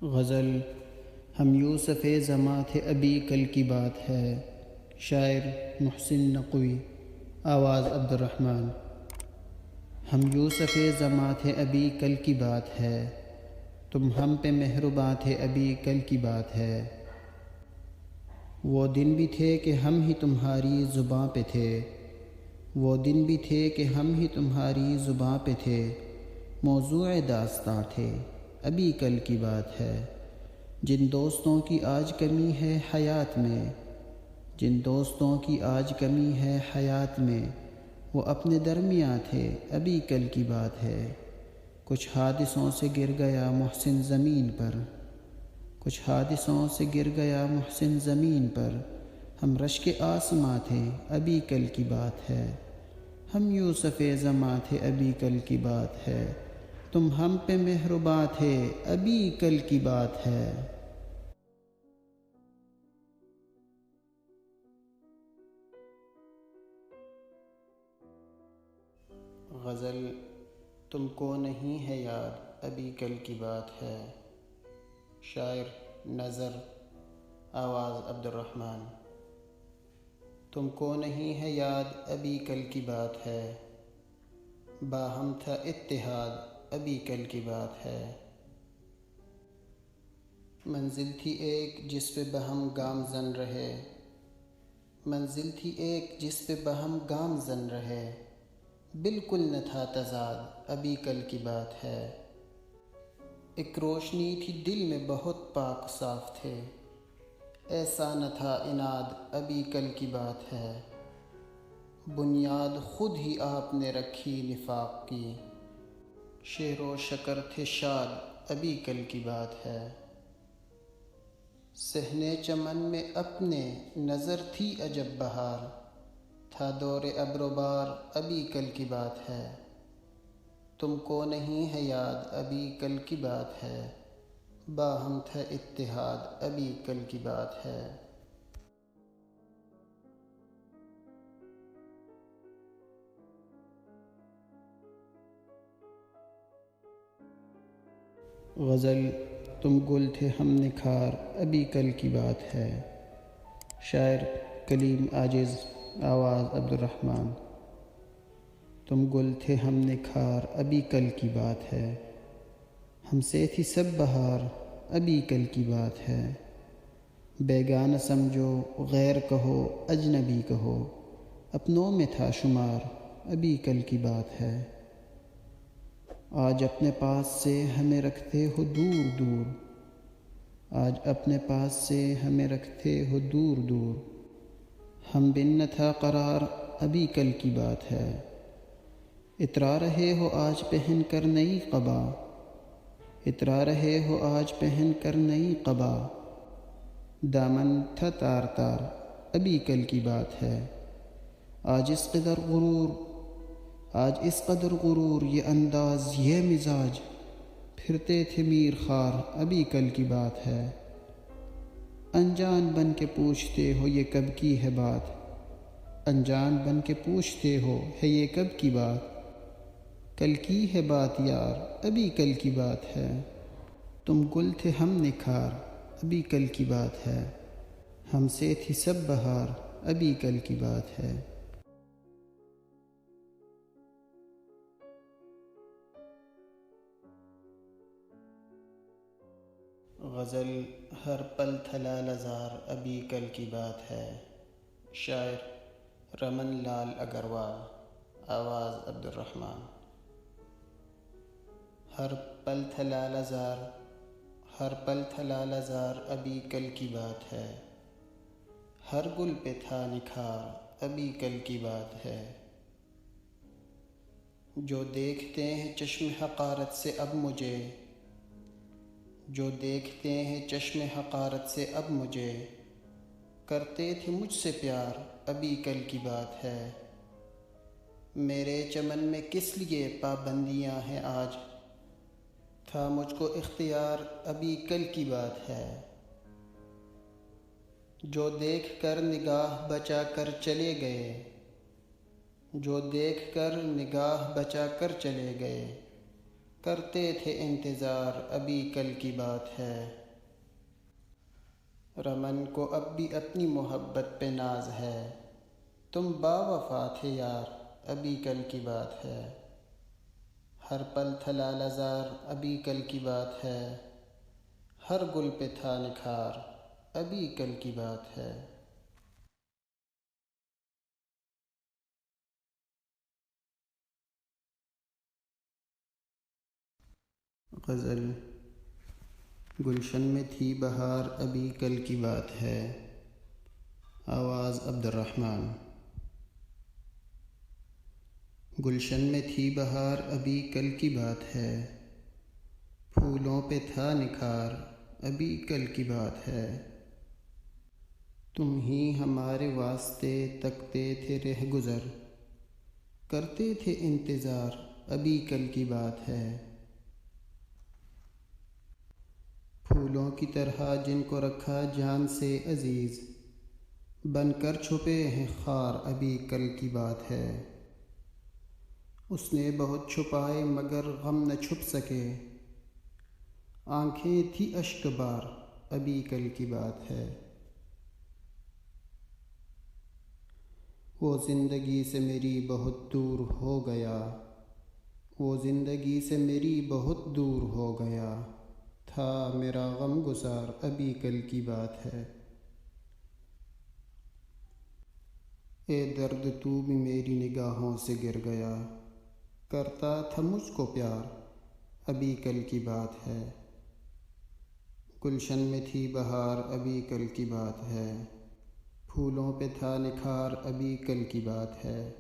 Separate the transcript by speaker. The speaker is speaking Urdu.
Speaker 1: غزل ہم یوسف زماں تھے ابھی کل کی بات ہے۔ شاعر محسن نقوی، آواز عبدالرحمن۔ ہم یوسف زماں تھے ابھی کل کی بات ہے، تم ہم پہ مہرباں تھے ابھی کل کی بات ہے۔ وہ دن بھی تھے کہ ہم ہی تمہاری زباں پہ تھے، وہ دن بھی تھے کہ ہم ہی تمہاری زباں پہ تھے، موضوع داستاں تھے ابھی کل کی بات ہے۔ جن دوستوں کی آج کمی ہے حیات میں، جن دوستوں کی آج کمی ہے حیات میں، وہ اپنے درمیاں تھے ابھی کل کی بات ہے۔ کچھ حادثوں سے گر گیا محسن زمین پر، کچھ حادثوں سے گر گیا محسن زمین پر، ہم رشک آسماں تھے ابھی کل کی بات ہے۔ ہم یوسف زماں تھے ابھی کل کی بات ہے، تم ہم پہ مہرباں تھے ابھی کل کی بات ہے۔ غزل تم کو نہیں ہے یاد ابھی کل کی بات ہے۔ شاعر نظر، آواز عبدالرحمن۔ تم کو نہیں ہے یاد ابھی کل کی بات ہے، باہم تھا اتحاد ابھی کل کی بات ہے۔ منزل تھی ایک جس پہ بہم گامزن رہے، منزل تھی ایک جس پہ بہم گامزن رہے، بالکل نہ تھا تضاد ابھی کل کی بات ہے۔ ایک روشنی تھی دل میں بہت پاک صاف تھے، ایسا نہ تھا عناد ابھی کل کی بات ہے۔ بنیاد خود ہی آپ نے رکھی نفاق کی، شعر و شکر تھے شاد ابھی کل کی بات ہے۔ صحن چمن میں اپنے نظر تھی عجب بہار، تھا دور ابر و بار ابھی کل کی بات ہے۔ تم کو نہیں ہے یاد ابھی کل کی بات ہے، باہم تھا اتحاد ابھی کل کی بات ہے۔ غزل تم گل تھے ہم نکھار ابھی کل کی بات ہے۔ شاعر کلیم عاجز، آواز عبدالرحمن۔ تم گل تھے ہم نکھار ابھی کل کی بات ہے، ہم سے تھی سب بہار ابھی کل کی بات ہے۔ بیگانہ سمجھو غیر کہو اجنبی کہو، اپنوں میں تھا شمار ابھی کل کی بات ہے۔ آج اپنے پاس سے ہمیں رکھتے ہو دور دور، آج اپنے پاس سے ہمیں رکھتے ہو دور دور، ہم بن نہ تھا قرار ابھی کل کی بات ہے۔ اترا رہے ہو آج پہن کر نئی قبا، اترا رہے ہو آج پہن کر نئی قبا، دامن تھا تار تار ابھی کل کی بات ہے۔ آج اس قدر غرور، آج اس قدر غرور، یہ انداز یہ مزاج، پھرتے تھے میر خوار ابھی کل کی بات ہے۔ انجان بن کے پوچھتے ہو یہ کب کی ہے بات، انجان بن کے پوچھتے ہو ہے یہ کب کی بات، کل کی ہے بات یار ابھی کل کی بات ہے۔ تم گل تھے ہم نکھار ابھی کل کی بات ہے، ہم سے تھی سب بہار ابھی کل کی بات ہے۔ غزل ہر پل تھا لال زار ابھی کل کی بات ہے۔ شاعر رمن لال اگروال، آواز عبدالرحمن۔ ہر پل تھا لال زار، ہر پل تھا لال زار ابھی کل کی بات ہے، ہر گل پہ تھا نکھار ابھی کل کی بات ہے۔ جو دیکھتے ہیں چشم حقارت سے اب مجھے، جو دیکھتے ہیں چشم حقارت سے اب مجھے، کرتے تھے مجھ سے پیار ابھی کل کی بات ہے۔ میرے چمن میں کس لیے پابندیاں ہیں آج، تھا مجھ کو اختیار ابھی کل کی بات ہے۔ جو دیکھ کر نگاہ بچا کر چلے گئے، جو دیکھ کر نگاہ بچا کر چلے گئے، کرتے تھے انتظار ابھی کل کی بات ہے۔ رمن کو اب بھی اپنی محبت پہ ناز ہے، تم باوفا تھے یار ابھی کل کی بات ہے۔ ہر پل تھا لال زار ابھی کل کی بات ہے، ہر گل پہ تھا نکھار ابھی کل کی بات ہے۔ غزل۔ گلشن میں تھی بہار ابھی کل کی بات ہے، آواز عبد الرحمن۔ گلشن میں تھی بہار ابھی کل کی بات ہے، پھولوں پہ تھا نکھار ابھی کل کی بات ہے۔ تم ہی ہمارے واسطے تکتے تھے رہ گزر، کرتے تھے انتظار ابھی کل کی بات ہے۔ پھولوں کی طرح جن کو رکھا جان سے عزیز، بن کر چھپے ہیں خار ابھی کل کی بات ہے۔ اس نے بہت چھپائے مگر غم نہ چھپ سکے، آنکھیں تھی اشک بار ابھی کل کی بات ہے۔ وہ زندگی سے میری بہت دور ہو گیا، وہ زندگی سے میری بہت دور ہو گیا، تھا میرا غم گسار ابھی کل کی بات ہے۔ اے درد تو بھی میری نگاہوں سے گر گیا، کرتا تھا مجھ کو پیار ابھی کل کی بات ہے۔ گلشن میں تھی بہار ابھی کل کی بات ہے، پھولوں پہ تھا نکھار ابھی کل کی بات ہے۔